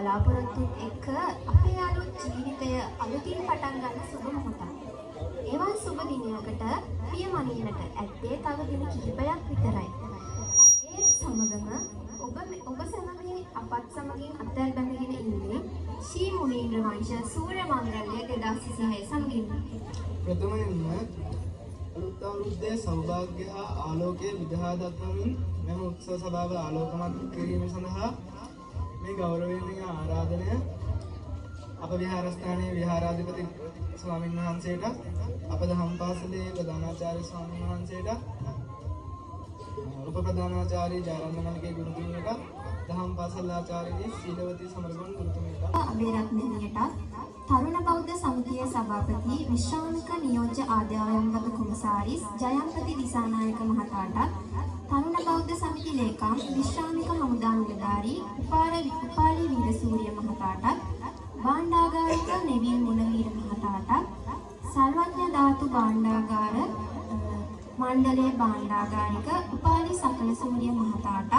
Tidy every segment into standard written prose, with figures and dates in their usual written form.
බලාපොරොත්තුත් එක්ක අපේ යාළුවෝ ජීවිතය අලුතින් පටන් ගන්න සුබ මොහොතක්. එවන් සුබ දිනයකට පියමනින්නට ඇත්තේ තව දින කිහිපයක් විතරයි. ඒත් සමගම ඔබ සමගින් අපත් සමගින් අත්හැර බැඳගෙන ඉන්නේ ශ්‍රී මුනීන්ද්‍ර වංශ සූර්ය මංගල්‍ය 2026 සමගින්. ප්‍රථමයෙන්ම අලුත් අවුරුද්දේ සෞභාග්‍ය හා ආලෝකයේ විදහා දක්වමින් මෙම උත්සව සභාව ආලෝකමත් කිරීම සඳහා මේ ගෞරවනීය ආරාධනය අප විහාරස්ථානයේ විහාරාධිපති ස්වාමීන් වහන්සේට, අප දහම් පාසලේ ප්‍රධානාචාර්ය ස්වාමීන් වහන්සේට, උප ප්‍රධානාචාර්ය ජයරත්න මණිකේ ගුරුතුමියට, දහම් පාසල් ආචාර්ය සීලවතී සමරගොන් ගුරුතුමියට, අබේරත්නණියට, තරුණ බෞද්ධ සමිතියේ සභාපති විශ්‍රාමික නියෝජ්‍ය ආදායම්ගත කොමසාරිස් ජයම්පති දිසානායක මහතාට, තරුණ බෞද්ධ සමිති ලේකම් විශ්‍රාමික හමුදා නිලධාරී උපාලි වීරසූරිය මහතාට, භාණ්ඩාගාරික නෙවින් මුණවීර මහතාට, සර්වඥ ධාතු භාණ්ඩාගාර මණ්ඩලයේ භාණ්ඩාගාරික උපාලි සකල සූරිය මහතාට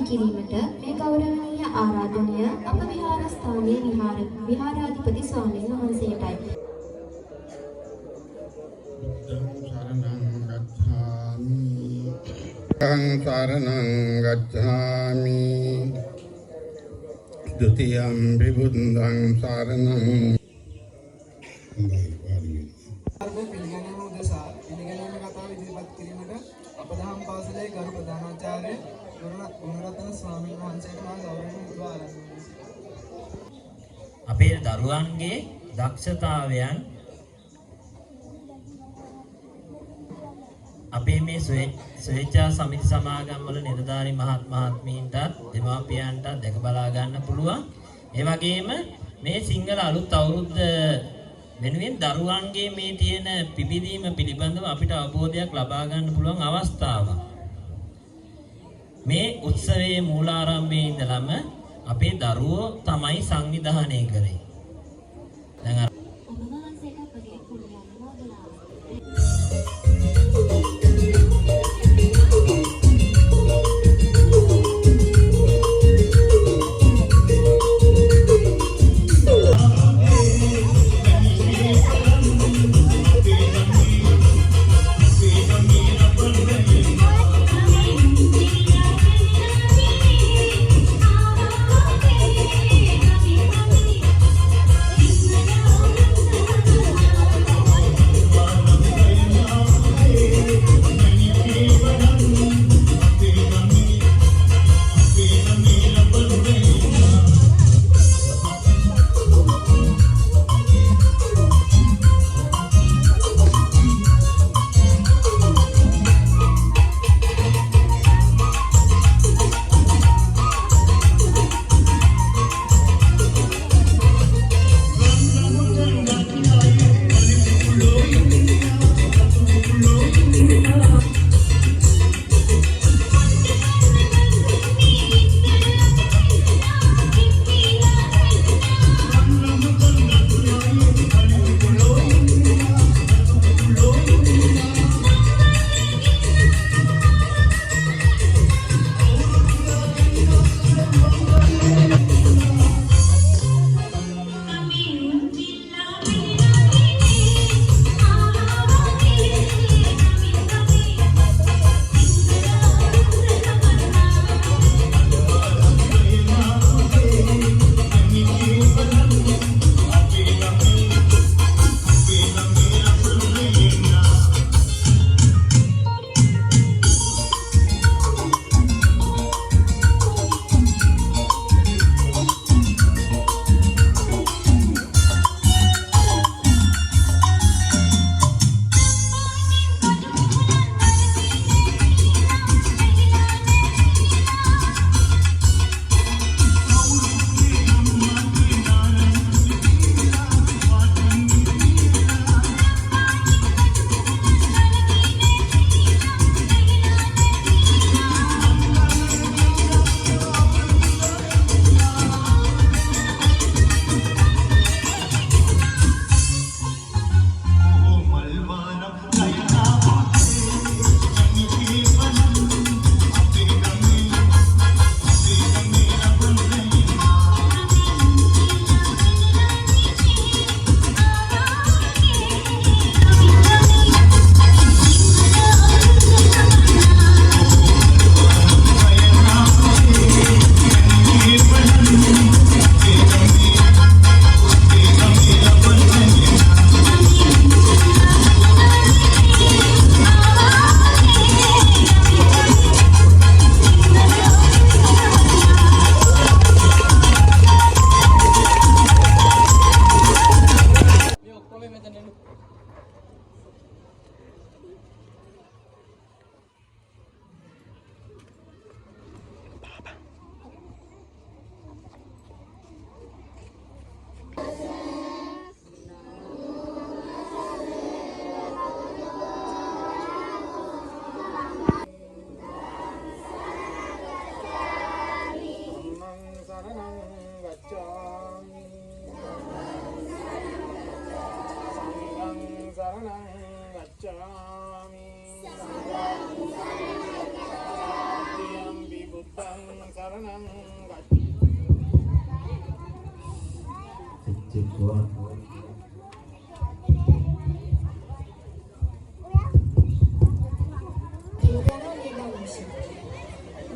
කිරීමට මේ ගෞරවනීය ආරාධනය අප විහාරස්ථානයේ විහාරාධිපති ස්වාමීන් වහන්සේටයි. සරණං ගච්ඡාමි ဒုတိယံ බුද්ධං සරණං පිළිගැනීම උදෙසා පිළිගැනීම කතාව ඉදිරිපත් කිරීමට අප දහම් පාසලේ ගරු ප්‍රධානාචාර්ය ගුණරත්න ස්වාමීන් වහන්සේට මා ගෞරවයෙන් ආරාධනා කරනවා. අපේ දරුවන්ගේ දක්ෂතාවයන් අපේ මේ ස්වේච්ඡා සමිති සමාගම් වල නිලධාරී මහත්මීන්ටත් දෙමාපියන්ටත් දැක බලා ගන්න පුළුවන්. ඒ වගේම මේ සිංහල අලුත් අවුරුද්ද වෙනුවෙන් දරුවන්ගේ මේ තියෙන පිබිදීම පිළිබඳව අපිට අවබෝධයක් ලබා ගන්න පුළුවන් අවස්ථාවක්. මේ උත්සවයේ මූලාරම්භයේ ඉඳලම අපේ දරුවෝ තමයි සංවිධානය කරේ. දැන්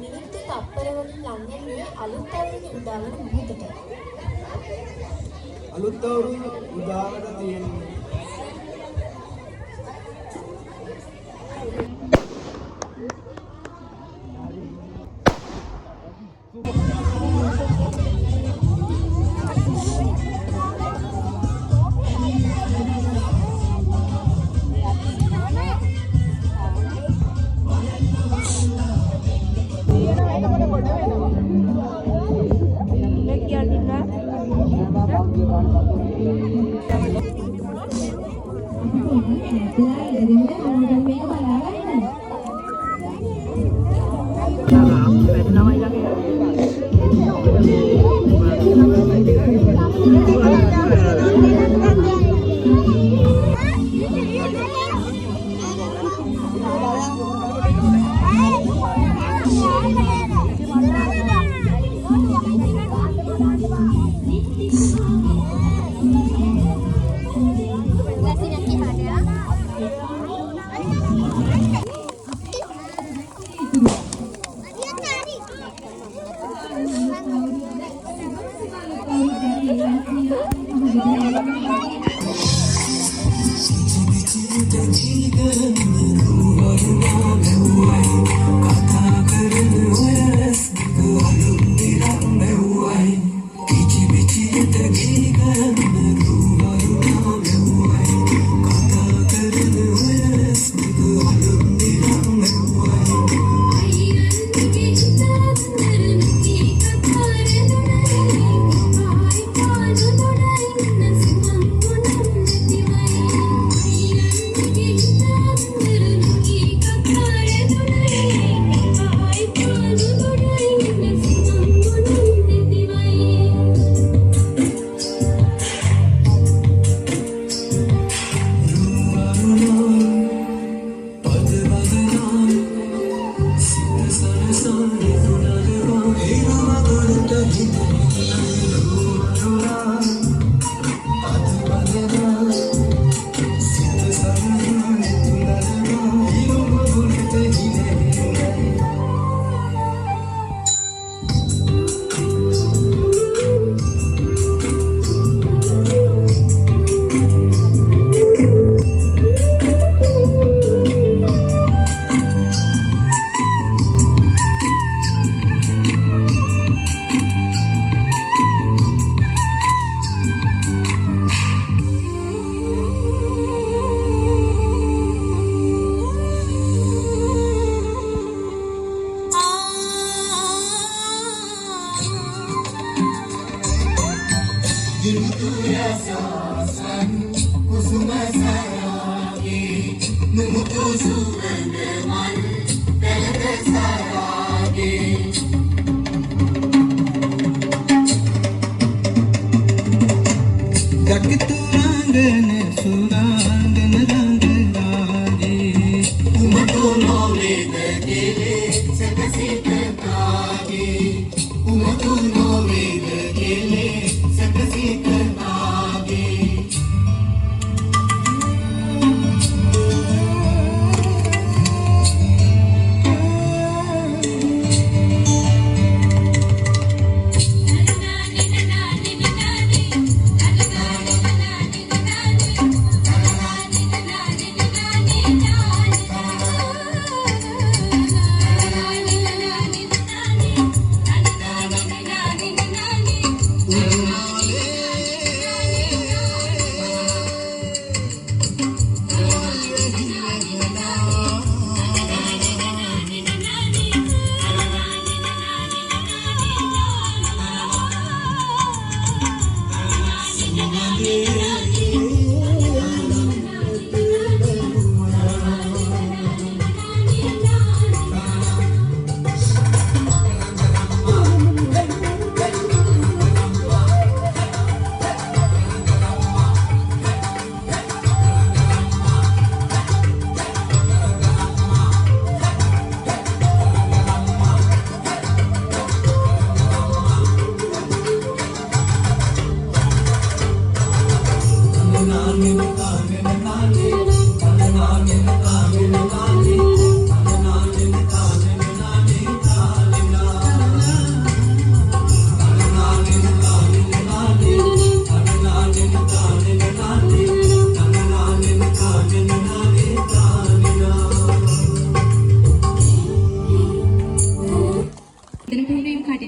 මිනිත්තු තප්පර වලින් ලං වෙන්නේ අලුත් අවුරුදු උදාවන මොහොතට. අලුත් අවුරුදු උදාවට තියෙන්නේ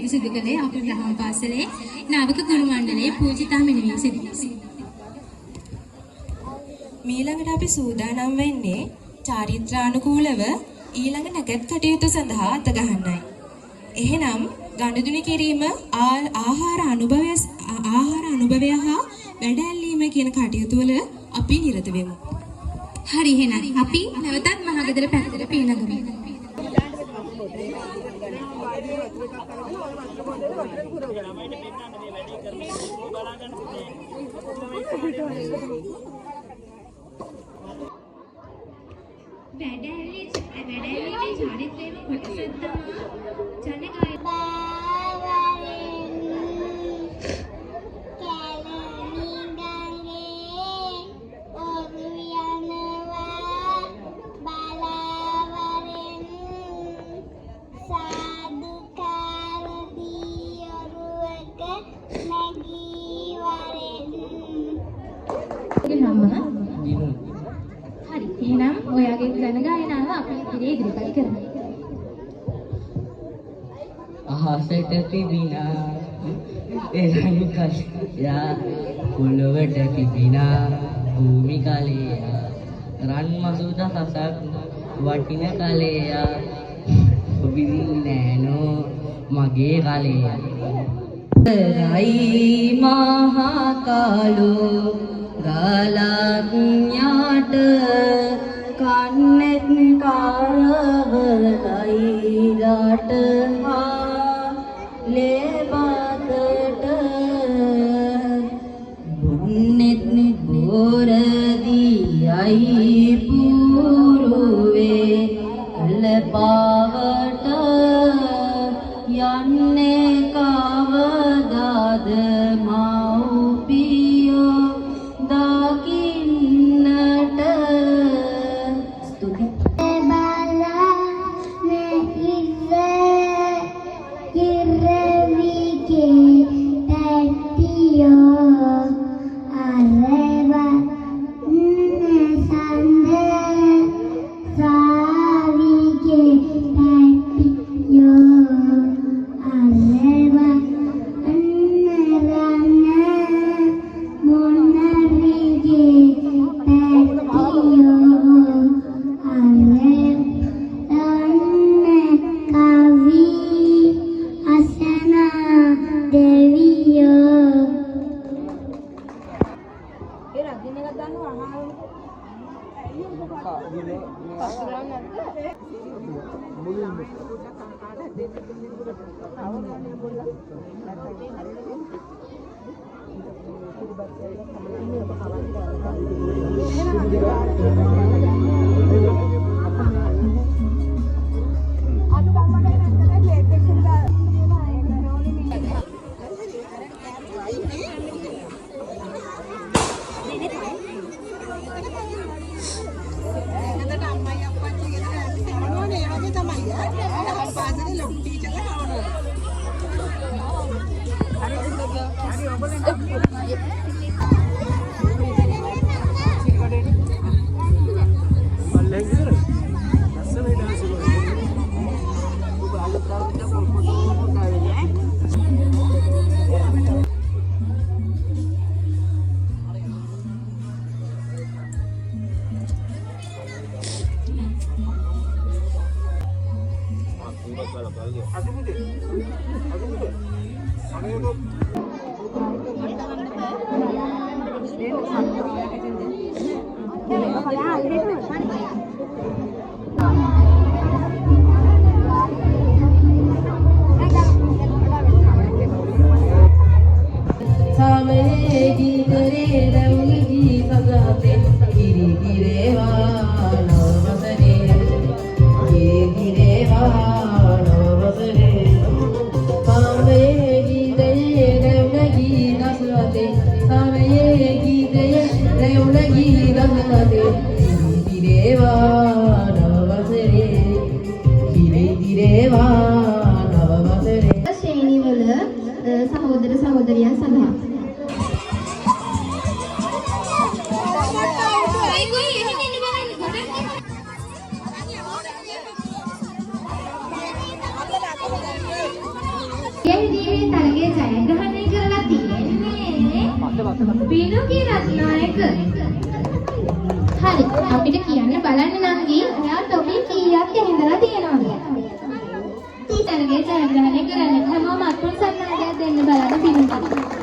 කටයුතු සිදු කළේ අපේ දහම් පාසලේ නාවික ගුරු මණ්ඩලයේ පූජිතා මෙනෙවී සිටිනවා. මීළඟට අපි සූදානම් වෙන්නේ චාරිත්‍රානුකූලව ඊළඟ නැකත් කටයුතු සඳහා අත ගහන්නයි. එහෙනම් ගනුදෙනු කිරීම ආහාර අනුභවය හා වැඩ ඇල්ලීම කියන කටයුතු වල අපි නිරත වෙමු. හරි එහෙනම් අපි නැවතත් මහගෙදර පැත්තට පීනගමු. වැඩැල්ලේ චාරිත්‍රයේම කොටසක් තමයි හරි එහෙනම් ඔයාගේ ගණ ගායනාව අපි ඉදිරිපත් කරමු. අහසට තිබිනා එළනු කෂ්යා පොළොවට තිබිනා භූමි කලයා රන් මසුද හසක් වටින කලයා ඔබිදින් නෑනෝ මගේ කලයා රයි මහා කාලෝ ගලක් යාට කන්නෙත් කාරවලයි රට හා ලේබතට බුන්නෙත් බෝරදියයි පුරුවේ කලපාවට යන්නේ කවදාද මව්පියෝ දකින්නට ස්තුති ශ්‍රේණිවල සහෝදර සහෝදරියන් සඳහා විදිහේ තරගය ජයග්‍රහණය කරලා තියෙන්නේ බිනුකි රත්නායක. හරි අපිට කියන්න බලන්න නංගි ඔයා ටොපි කීයක් ඇහිඳලා තියෙනවද? තරගය ජයග්‍රහණය කරන්න හැමෝම අත්පොත් සම්මානයක් දෙන්න බලන්න බිනුකි.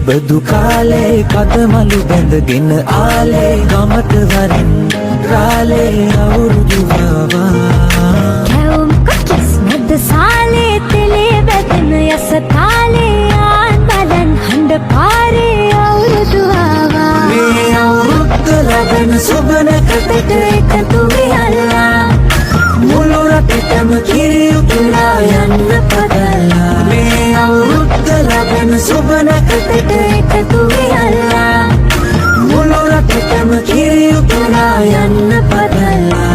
බදු කාලේ කදමලු බැඳගෙන ආලේ ගමට වරින් රාලේ අවුරුදු ආවා කැවුම් කොටස් නැද්ද සාලේ තෙලේ බැදෙන යස තාලේ ආන් බලන් හඬ පාරේ අවුරුදු ආවා මේ අවුරුද්ද ලබන සුබනකට එකතු වෙලා මුළු රටටම කිරි උතුරා යන්න පදලා මේ අවුරුද්ද ලබන සුබනකට එකතු වෙලා මුළු රටටම කිරි උතුරා යන්න පදලා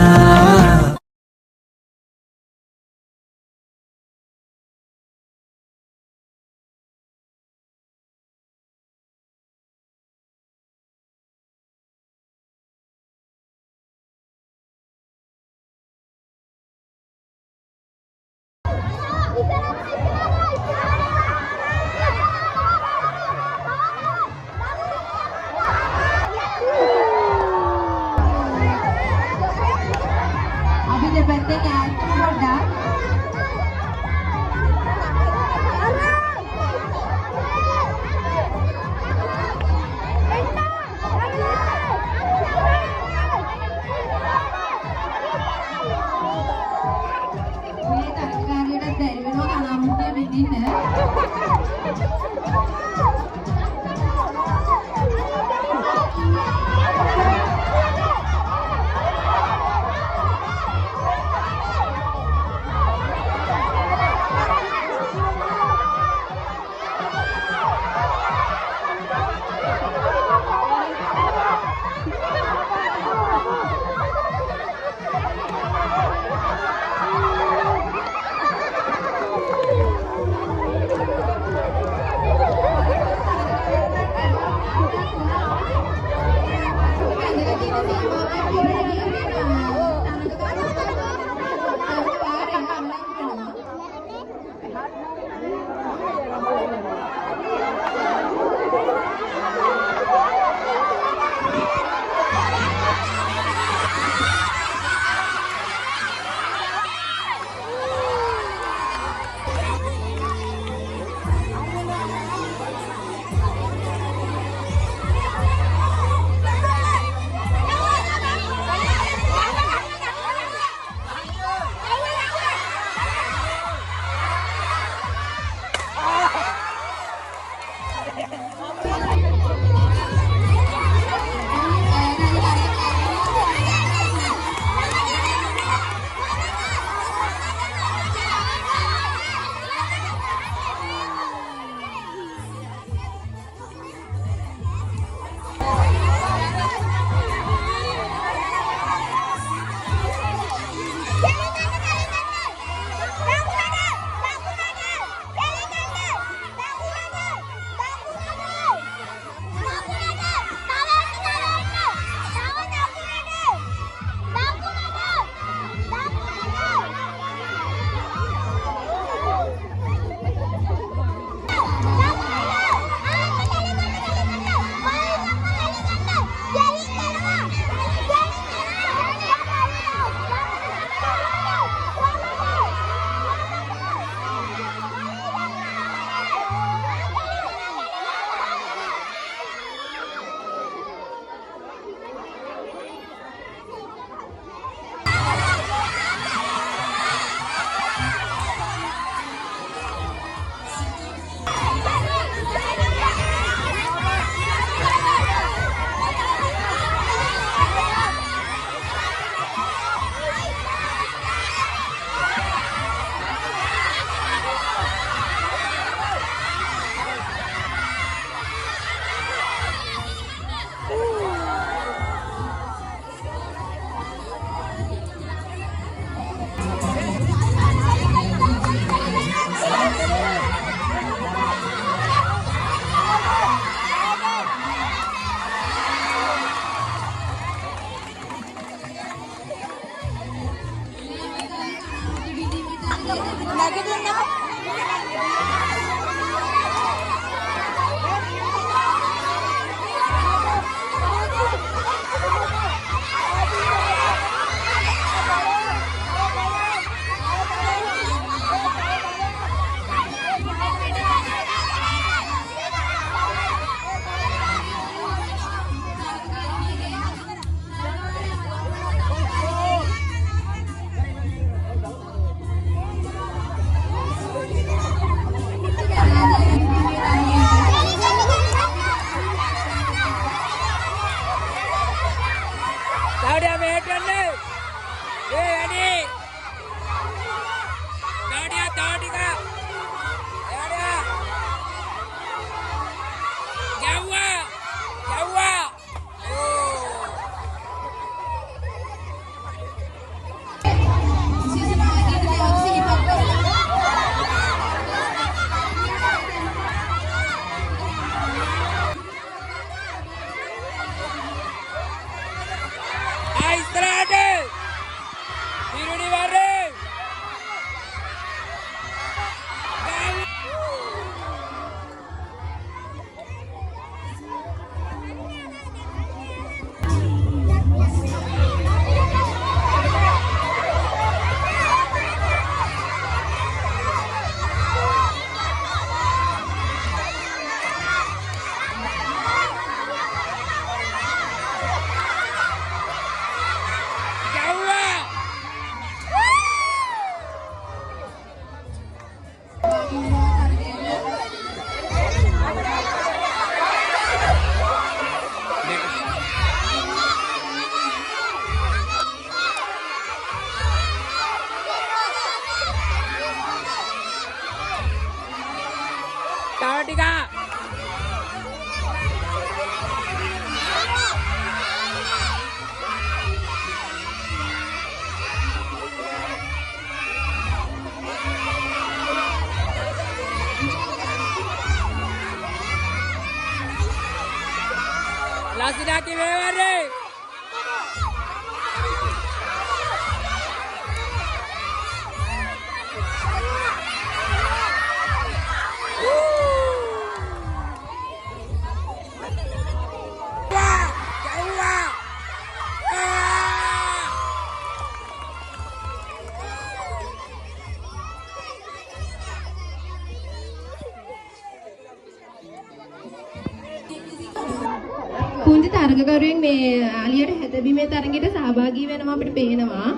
පුංචි තරගකරුවෙක් මේ අලියට හැදබීමේ තරගයට සහභාගී වෙනවා අපිට පේනවා.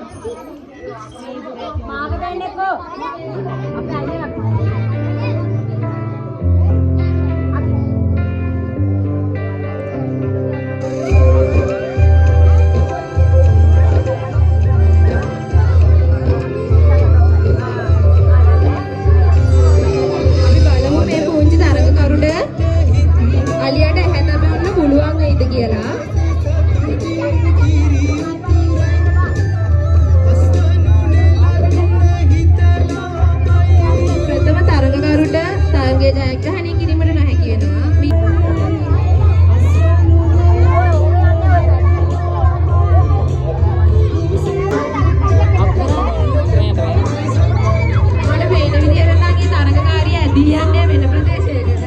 අපි බලමු මේ පුංචි තරගකරුට අලියට හැදබෙන්න පුළුවන් වෙයිද කියලා. ප්‍රථම තරගකරුට තරගයේ ජයග්‍රහණය කිරීමට නොහැකි වෙනවා. මට පේන විදිහට නම් මේ තරගකාරිය ඇදී යන්නේ වෙන ප්‍රදේශයකට.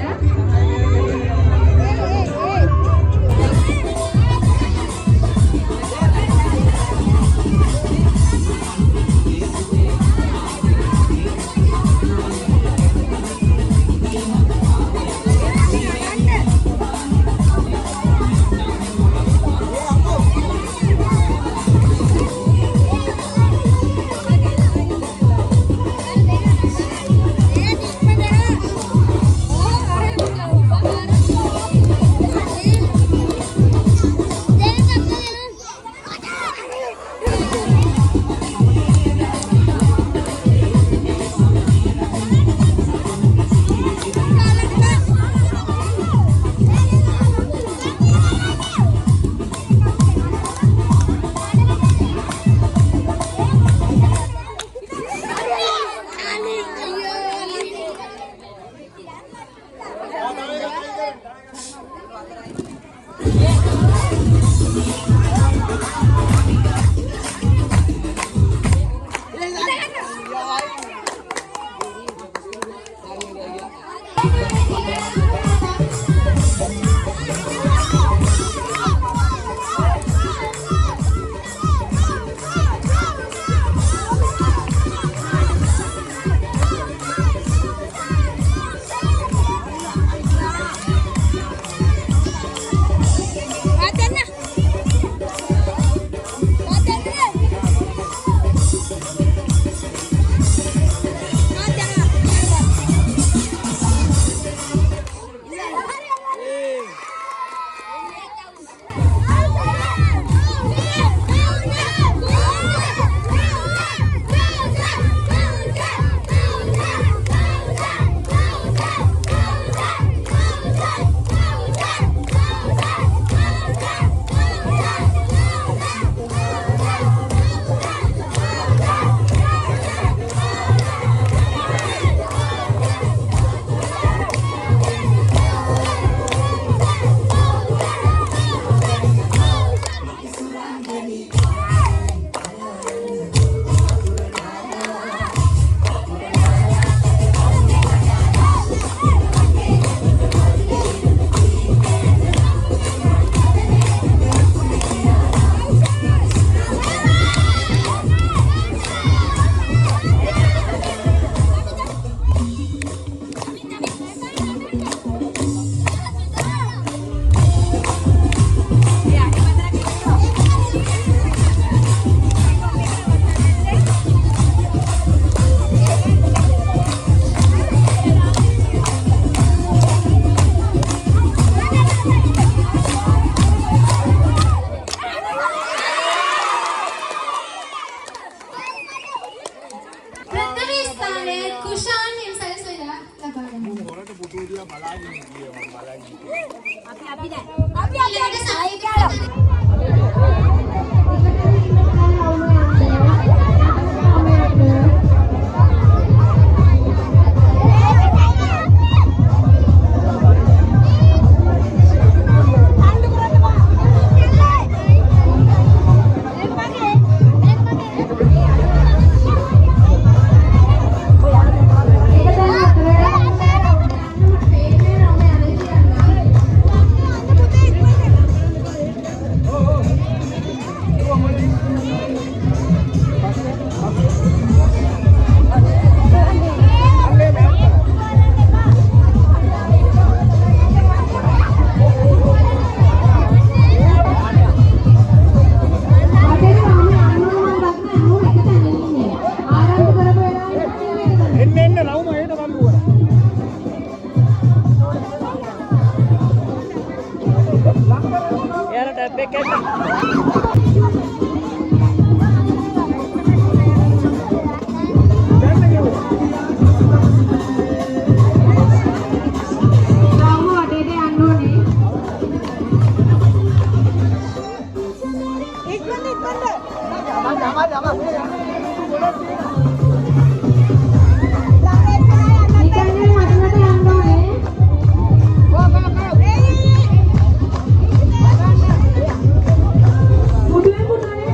මුඩුවේ පුටුවනේ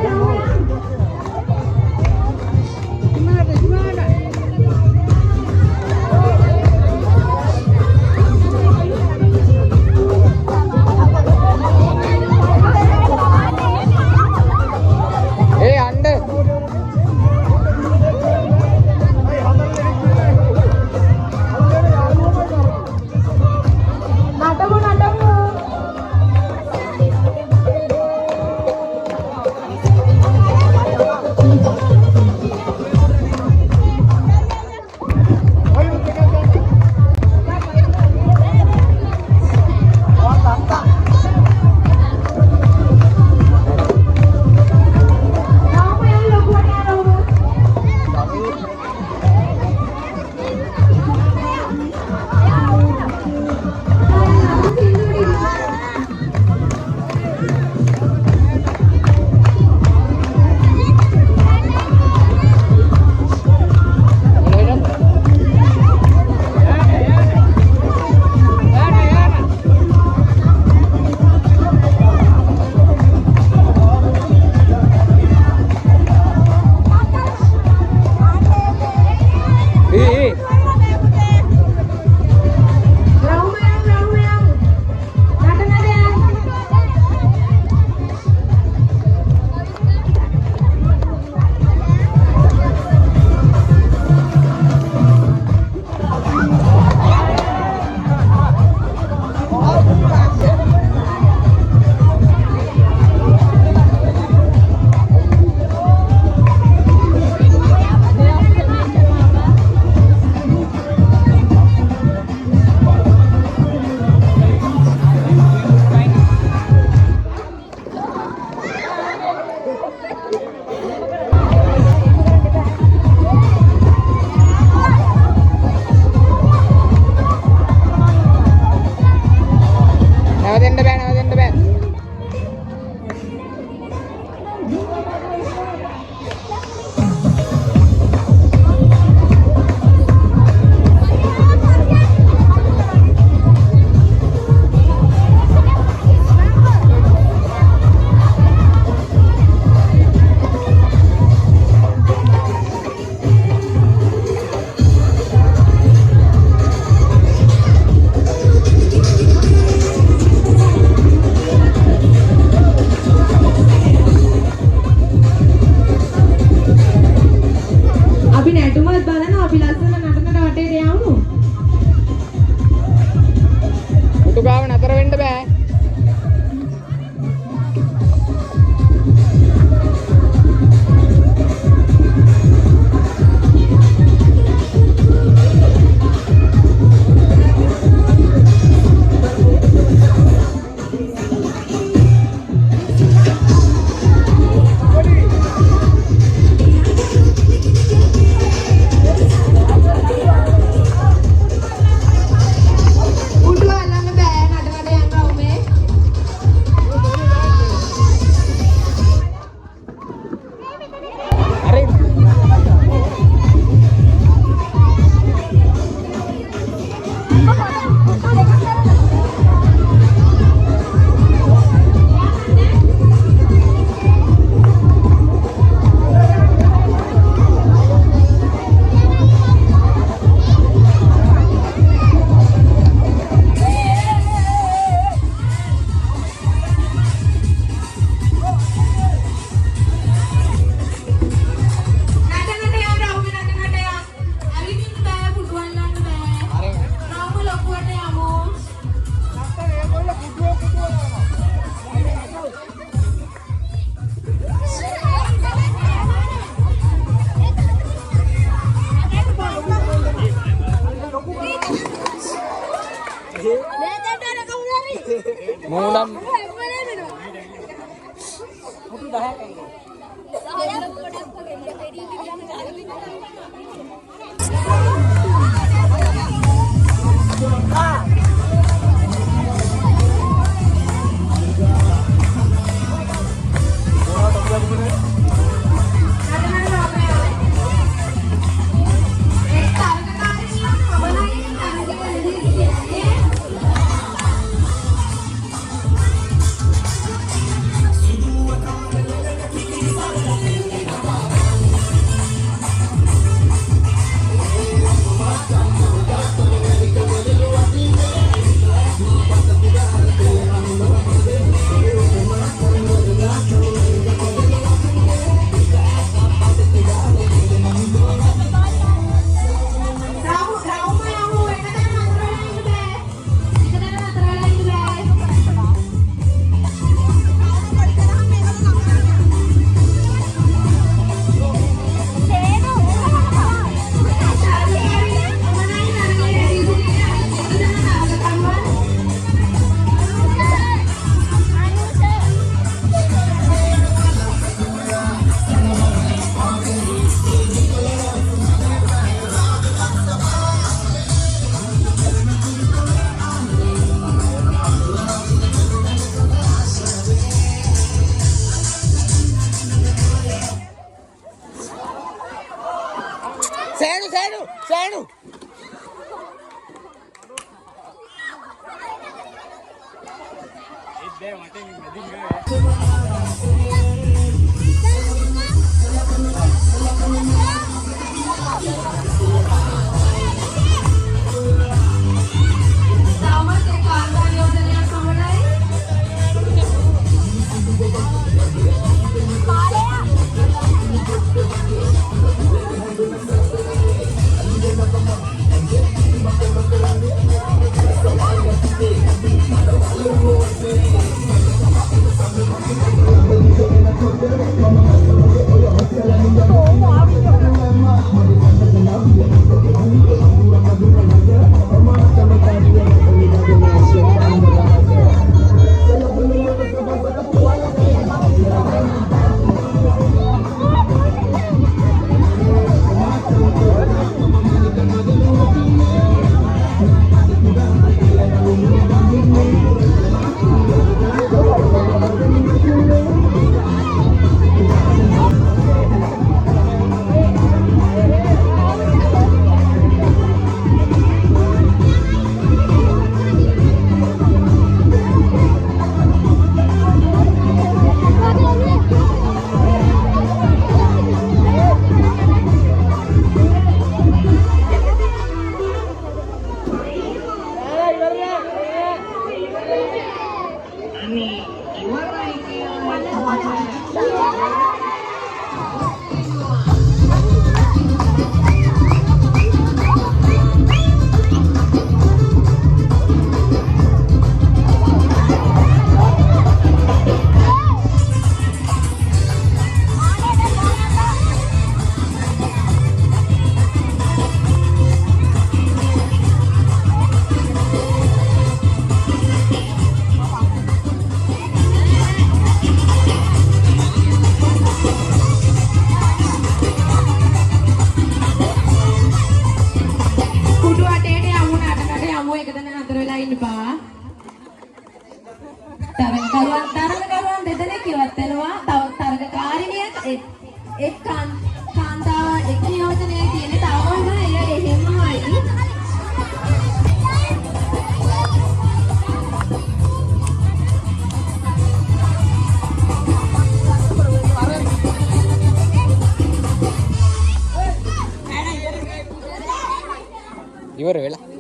ඉවර වෙලා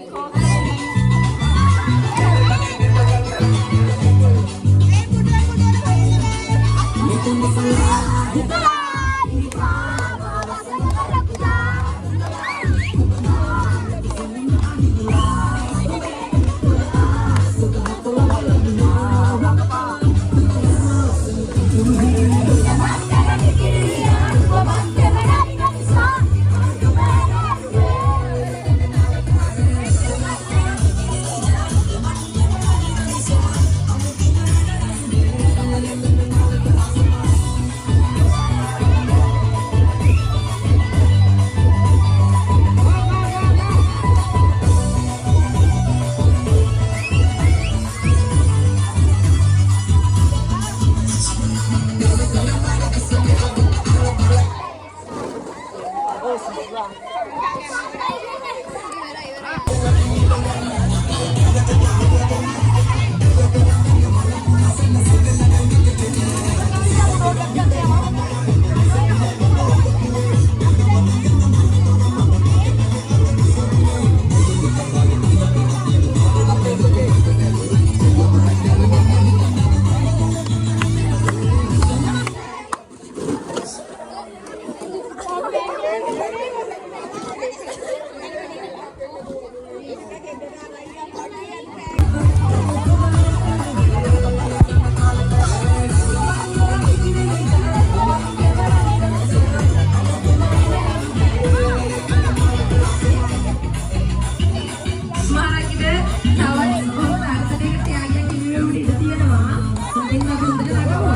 දෙන්න හොඳට නටමු.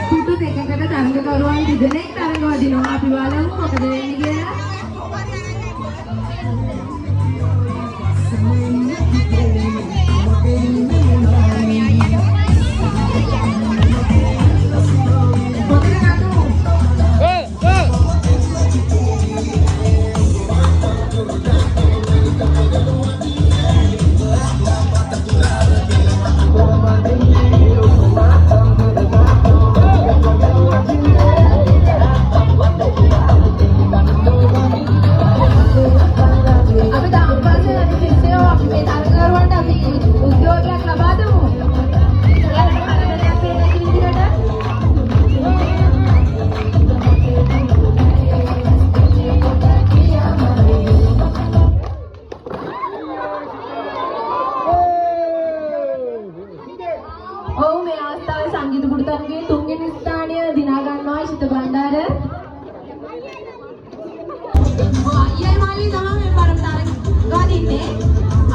පුටු දෙකකට තරඟකරුවන් දෙදෙනෙක් තරඟ වදිනවා. අපි බලමු මොකද වෙන්නේ කියලා. ඔව් මේ අවස්ථාවේ සංගීත පුරතරගේ තුන්වෙනි ස්ථානය දිනා ගන්නවා ශිත බණ්ඩාර. අයියා මාළි තමයි මේ පරම තරග ගාදින්නේ.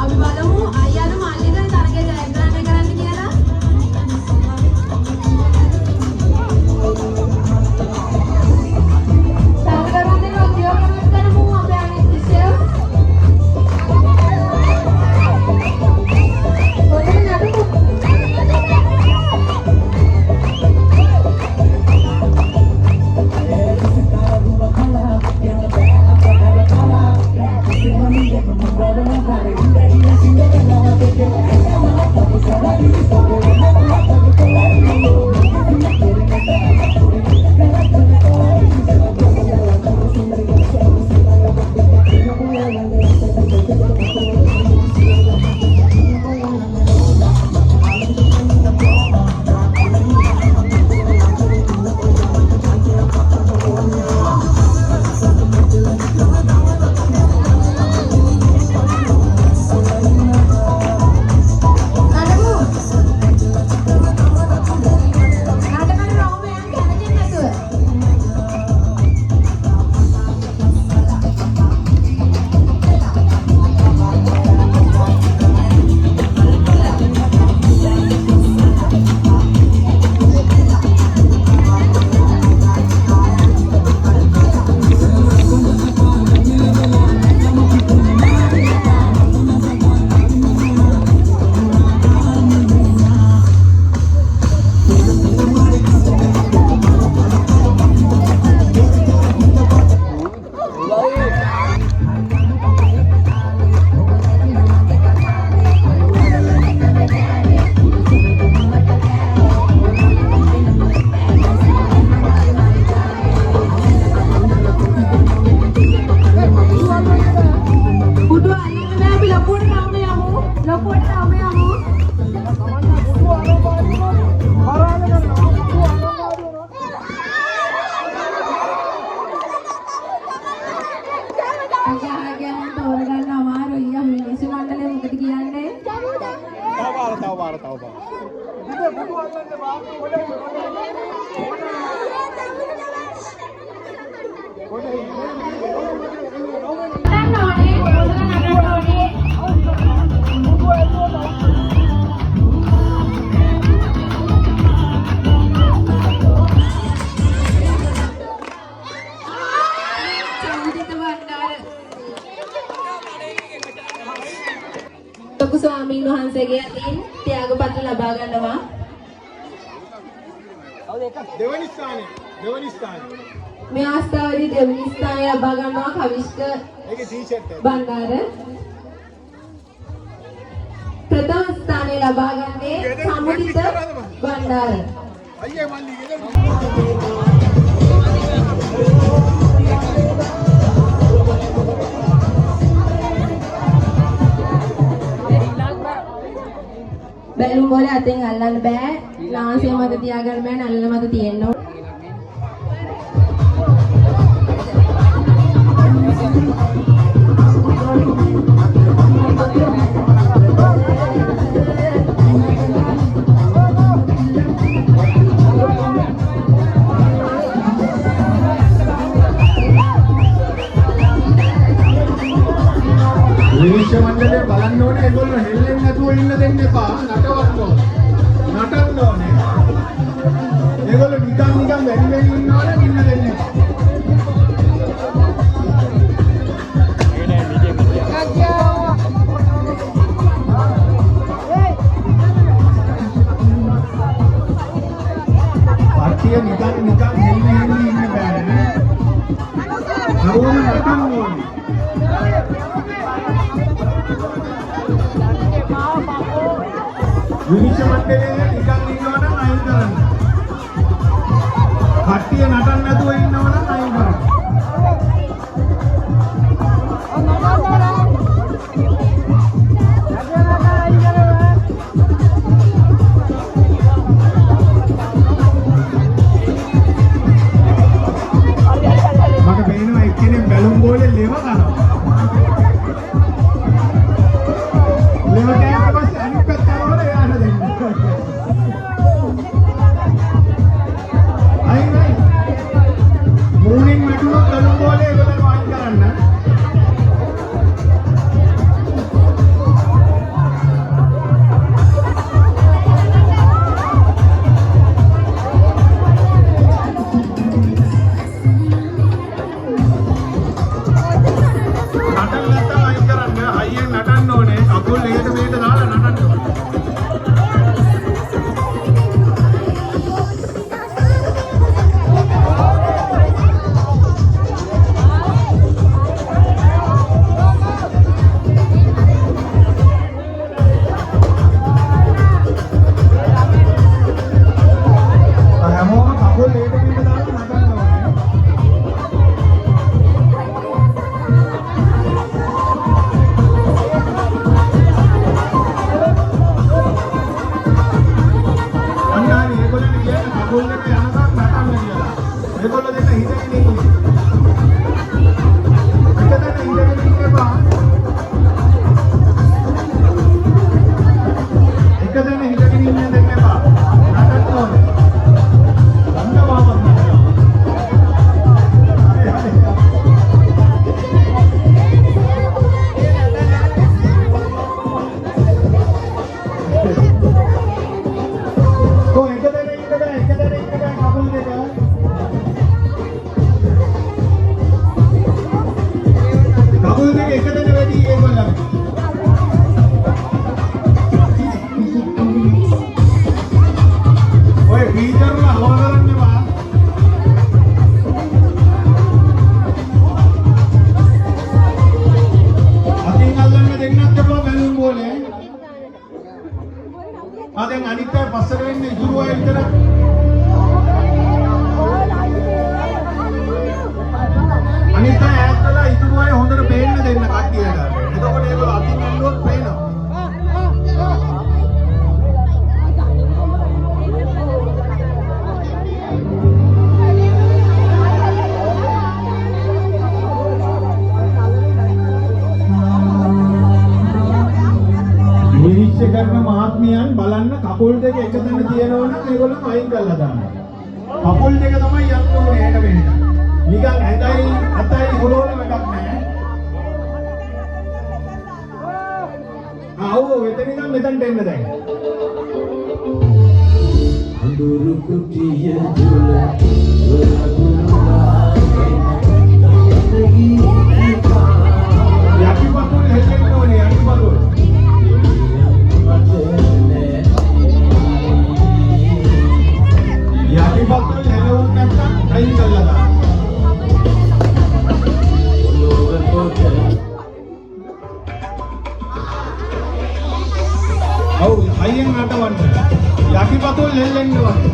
අපි බලමු අයියාද මාළිද තරගය ජයග්‍රහණය කරන්න කියලා. තරගකරුවන් උද්‍යෝගයක් කරමු අපේ අනිත් විෂය. ලොකු ස්වාමීන් වහන්සේගේ අතින් ත්‍යාගපත්‍ර ලබා ගන්නවා. දෙවනි ස්ථානය. මේ අවස්ථාවේදී දෙවනි ස්ථානය ලබා ගන්නවා කවිෂ්ක බණ්ඩාර. ප්‍රථම ස්ථානය දානය ලබා ගන්නේ සමුදිත බණ්ඩාර. අයියේ මල්ලි බැලුම් බෝලේ අතෙන් අල්ලන්න බෑ. ලාංශය මත තියාගන්න බෑ. නළල මත තියෙන්න ඕන. විනිශ්චය මණ්ඩලය බලන්න ඕනේ ඒගොල්ලෝ හෙල්ලෙන්නේ නැතුව ඉන්න දෙන්න එපා නටවන්න ඕනේ නටන්න ඕනේ ඒගොල්ලෝ නිකන් වැඩි ඉන්නවනේ ඉන්න දෙන්න එපා පාර්ටිය නිකන් හෙල්ලෙන්නේ ඉන්න බෑ නේ නරුවම නටන්න ඕනේ විනිශ්චය මණ්ඩලයේ නිකන් ඉන්නවනම් අයින් කරන්න. කට්ටිය නටන්න නැතුව ඉන්නවනම් අයින් කරන්න. මට පේනවා එක්කෙනෙක් බැලුම් බෝලේ ලෙව කරනවා. ලෙව කෑවට පස්සේ අනිත් පැත්ත කරවල යන්න දෙන්න. අයින් මූණින් වැටුණොත් බැලුම් බෝලේ ඒගොල්ලෝ වයින් කරන්න. දැන් අනිත් අය පස්සට වෙන්නේ ඉතුරු අය විතරක්. අනිත් අය ඈත් වෙලා ඉතුරු අය හොඳට පේන්න දෙන්න කට්ටියට. එතකොට ඒගොල්ලෝ අතින් ඇල්ලුවොත් පේනවා. විනිශ්චය කරන මහත්මියන් බලන්න කකුල් දෙක එක තැන තියෙනවා නම් ඒගොල්ලෝ අයින් කරලා දානවා. කකුල් දෙක තමයි යන්න ඕනේ හෙට වෙන්න. නිකන් ඇඳයි අතයි හොරවල වැඩක් නැහැ. ආවෝ එතන ඉඳන් මෙතනට එන්න දැන්. අඳුරු කුටිය දුල යටිපතුල් හෙල්ලෙන්න ඕනේ යටිපතුල්. යටිපතුල් හෙලවුන් නැත්නම් අයින් කරලා දාන්න. ඔව් හයියෙන් නටවන්න. යටිපතුල් හෙල්ලෙන්න වගේ.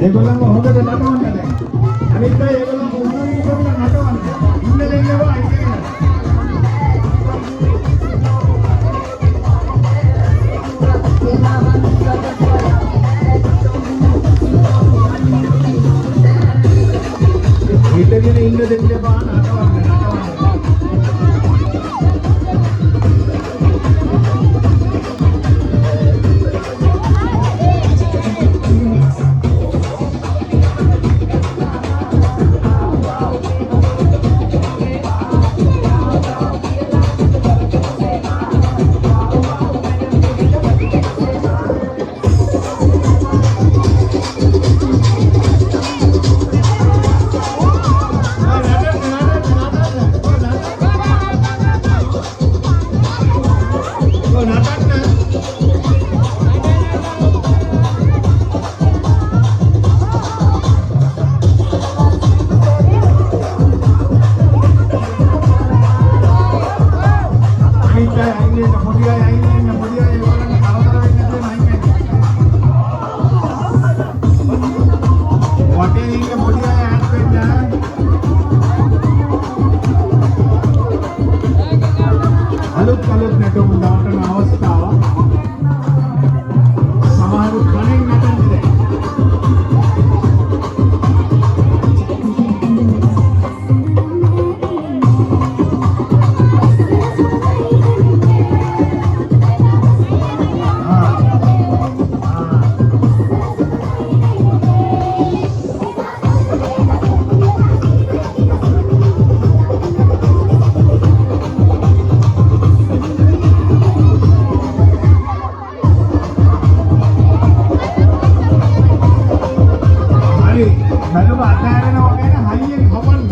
ඒගොල්ලන්ව හොඳට නටවන්න දැන්. අනිත් අය ඒගොල්ලන්ව උණු විදිහට නටවන්න. ඉන්න දෙන්නවා ඉතින්. හිටගෙන ඉන්න දෙන්න බා නටවන්න. අලුත් නැටුම් දාන්න අවස්ථාව සමහරු කණෙන් නටන්නේ බැලුව අතහැරෙනවා කියන හයියෙන් හොපන්න.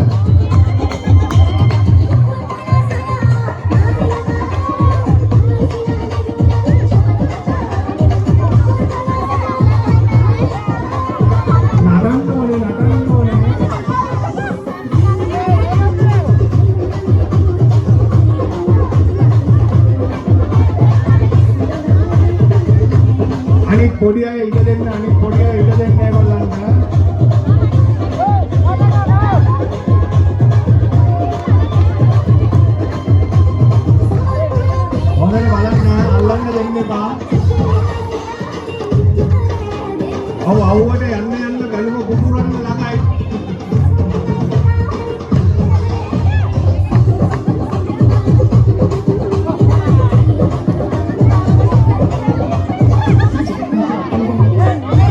නටන්න ඕනේ. අනිත් පොඩි අය ඉඩ දෙන්න ඒගොල්ලන්ට. අවුවට යන්න ගලුම කුකුරන්න ළඟයි.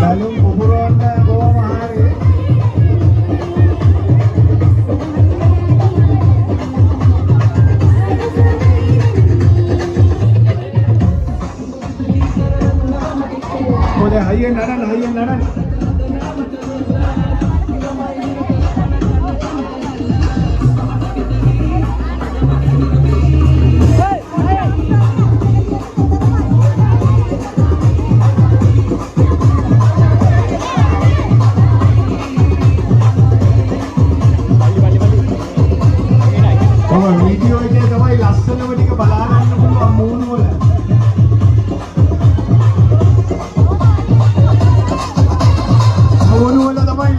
ගලුම් කුකුරන්න කොහොම හරි හයියෙන් නඩන්න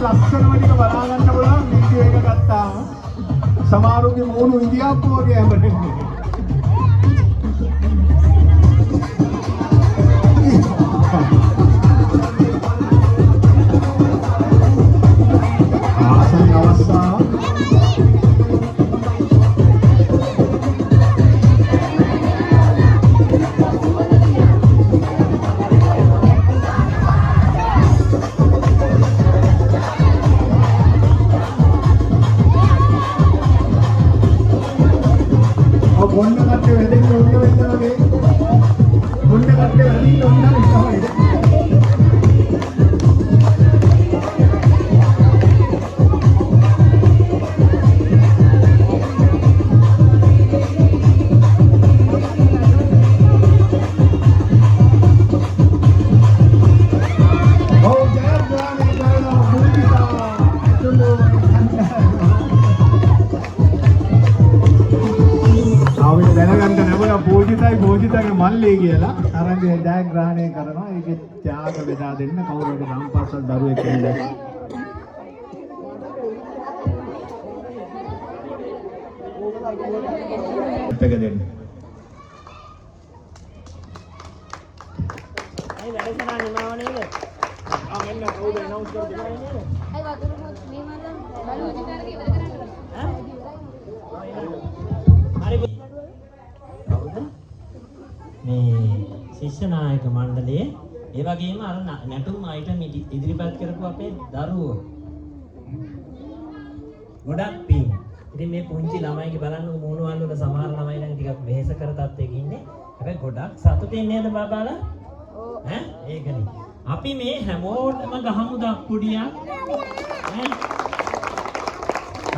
ලස්සනම ටික බලා ගන්න පුළුවන් වීඩියෝ එක ගත්තාම. සමහරුගේ මූණු ඉන්දියාප්පු වගේ හැමදෙන්නේ. ආසන්න අවස්ථාව. බොන්න කට්ටිය වැදෙන්න ඕන වෙන්න වගේ බොන්න කට්ටිය වැදින්න ඕන නම් තමයි. පූජිතගේ මල්ලේ කියලා තරංගය ජයග්‍රහණය කරනවා. ඒකේ ත්‍යාග බෙදා දෙන්න කවුරු හරි රාම්පාසල් දරුවෙක් කියලා. දෙක දෙන්න. අයි වැඩසටහන නිමාව නේද? මෙන්න කවුද ඇනවුන්ස් කරලා දෙන්නේ නේද? අය වතුර මේ මල්ලන් බලුවචිකාරගේ ඉවර කරන්න. හරි මේ ශිෂ්‍ය නායක මණ්ඩලයේ ඒ වගේම අර නැටුම් අයිටම් ඉදිරිපත් කරපු අපේ දරුවෝ ගොඩක් පින්. ඉතින් මේ පුංචි ළමයිගේ බලන්න මූණවල වල සමහර ළමයි නම් ටිකක් වෙහෙස කර තත්ත්වයක ඉන්නේ. හැබැයි ගොඩක් සතුටින් නේද බබාලා? ඈ ඒකනේ. අපි මේ හැමෝටම ගහමු දක්පුඩියක්. ඈ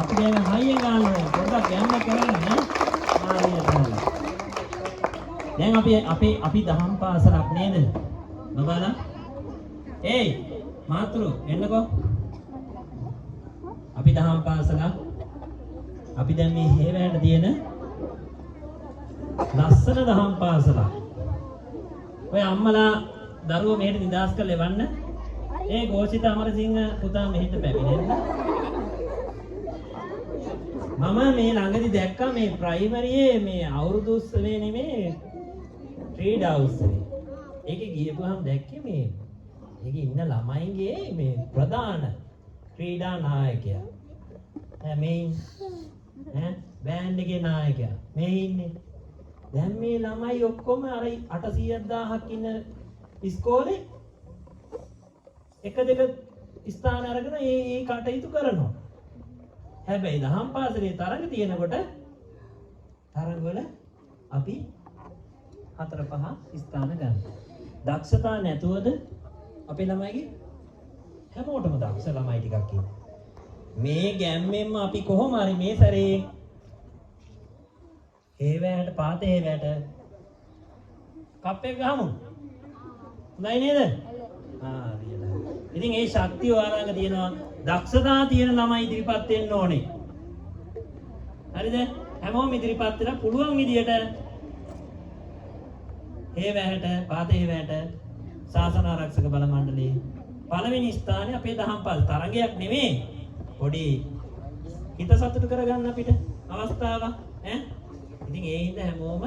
අපි දැන් හයිය ගන්නවා. පොඩ්ඩක් ගැම්ම කරන්න ඈ. දැන් අපි දහම් පාසලක් නේද? බබාලා. ඒයි මාතෘ එන්නකෝ. අපි දහම් පාසලක්. අපි දැන් මේ හේවැයට තියෙන ලස්සන දහම් පාසලක්. ඔය අම්මලා දරුවෝ මෙහෙට නිදාස් කරලා එවන්න. ඒ ගෝසිත අමරසිංහ පුතා මෙහෙට පැමිණෙන්න. මම මේ ළඟදී දැක්කා මේ ප්‍රයිමරියේ මේ අවුරුදු උත්සවේ නෙමේ ක්‍රීඩා උත්සවේ. ඒකේ ගියපුවාම දැක්කේ මේ ඒකේ ඉන්න ළමයින්ගේ මේ ප්‍රධාන ක්‍රීඩා නායකයා. මේ බෑන්ඩ් එකේ නායකයා මේ ඉන්නේ. දැන් මේ ළමයි ඔක්කොම අර 800,000ක් ඉන්න ඉස්කෝලේ එක දෙක ස්ථාන අරගෙන ඒ කටයුතු කරනවා. හැබැයි දහම් පාසලේ තරඟ තියෙනකොට තරඟවල අපි 4-5 ස්ථාන ගන්න. දක්ෂතා නැතුවද අපේ ළමයිගේ හැමෝටම දක්ෂ ළමයි ටිකක් ඉන්නේ. මේ ගැම්මෙන්ම අපි කොහොම හරි මේ සැරේ හේවැයට පාතේ හේවැයට කප් එක ගහමු. හොඳයි නේද? ඉතින් ඒ ශක්තිය ඔයාලඟ තියෙනවා. දක්ෂතා තියෙන ළමයි ඉදිරිපත් වෙන්න ඕනේ. හරිද? හැමෝම ඉදිරිපත් වෙලා පුළුවන් විදියට හේවැයට පාතේ හේවැයට ශාසන ආරක්ෂක බල මණ්ඩලයේ පළවෙනි ස්ථානයේ අපේ දහම් පාසල තරගයක් නෙමෙයි. පොඩි හිත සතුට කරගන්න අපිට අවස්ථාවක් ඈ. ඉතින් ඒ හින්දා හැමෝම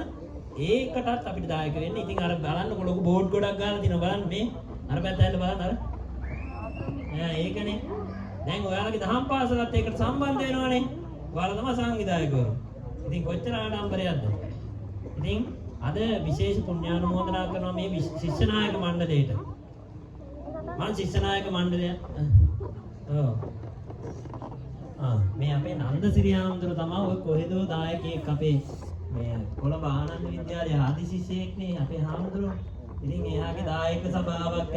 ඒකටත් අපිට දායක වෙන්න. ඉතින් අර බලන්නකො ලොකු බෝඩ් ගොඩක් ගාලා තියෙනවා බලන්න මේ. අර පැත්ත ඇල්ල බලන්න අර. ඒකනේ. දැන් ඔයාලගේ දහම් පාසලත් ඒකට සම්බන්ධ වෙනවනේ. ඔයාලා තමයි සංවිධායකවරු. ඉතින් කොච්චර ආඩම්බරයක්ද? ඉතින් අද විශේෂ පුණ්‍යානුමෝදනා කරනවා මේ ශිෂ්‍ය නායක මණ්ඩලයට. මම ශිෂ්‍ය නායක මණ්ඩලය මේ අපේ නන්දසිරි හාමුදුරුවෝ තමයි ඔය කොහෙදෝ දායකයෙක් අපේ මේ කොළඹ ආනන්ද විද්‍යාලයේ ආදි ශිෂ්‍යයෙක්නේ අපේ හාමුදුරුවෝ. ඉතින් එයාගේ දායක සභාවක්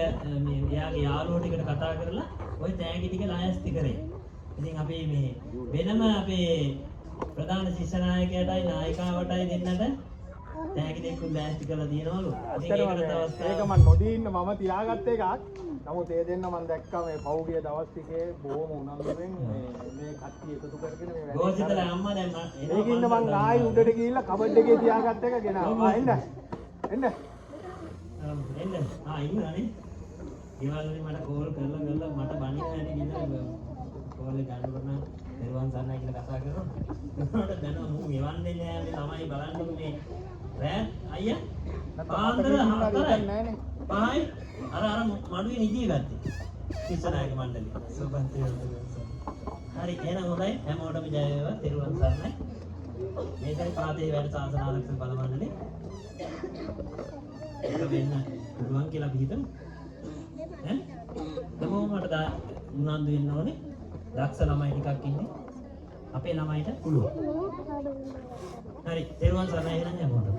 මේ එයාගේ යාළුවෝ ටිකට කතා කරලා ওই තෑගි ටික ලෑස්ති කරේ. ඉතින් අපි මේ වෙනම අපේ ප්‍රධාන ශිෂ්‍ය නායකයාටයි නායිකාවටයි දෙන්නට තෑගි දෙකක් ලෑස්ති කරලා දිනවලු. ඉතින් ඒක මම නොදී ඉන්න මම තියාගත්ත එකක්. නමුත් ඒ දෙන්න මම දැක්කා මේ පෞගිය දවස් ටිකේ බොහොම උනන්දුවෙන් මේ කට්ටිය එකතු කරගෙන මේ වැඩ ගෝසිතල අම්මා දැන් ඒකින්ද මං ආයි උඩට ගිහිල්ලා කබඩ් එකේ තියාගත්ත එක ගෙනාවා. එන්න. එන්න. ඉන්නනේ. ඊවලනේ මට කෝල් කරලා මට බණින්න ඇති නේද? තෙරුවන් සරණයි කියලා කතා කරනවා. මොනවද දැනුම මු ගෙවන්නේ නෑ මේ ළමයි බලන්නකො මේ රෑ අයියා පාන්දර 4යි 5යි අර මඩුවේ නිදිය ගත්තේ. කිසනායක මණ්ඩලය. සුබන්තය. හරි එහෙනම් හොඳයි හැමෝටම ජය වේවා තෙරුවන් සරණයි. මේ සැරේ පාතේ වැඩ සාසන ආරක්ෂක බල මණ්ඩලේ ඒක වෙන්න පුළුවන් කියලා අපි හිතමු. ඈ තමෝම මට උනන්දු වෙන්න ඕනේ. දක්ෂ ළමයි ටිකක් ඉන්නේ. අපේ ළමයිට පුළුවන්. හරි තෙරුවන් සරණයි එහෙනම් හැමෝටම.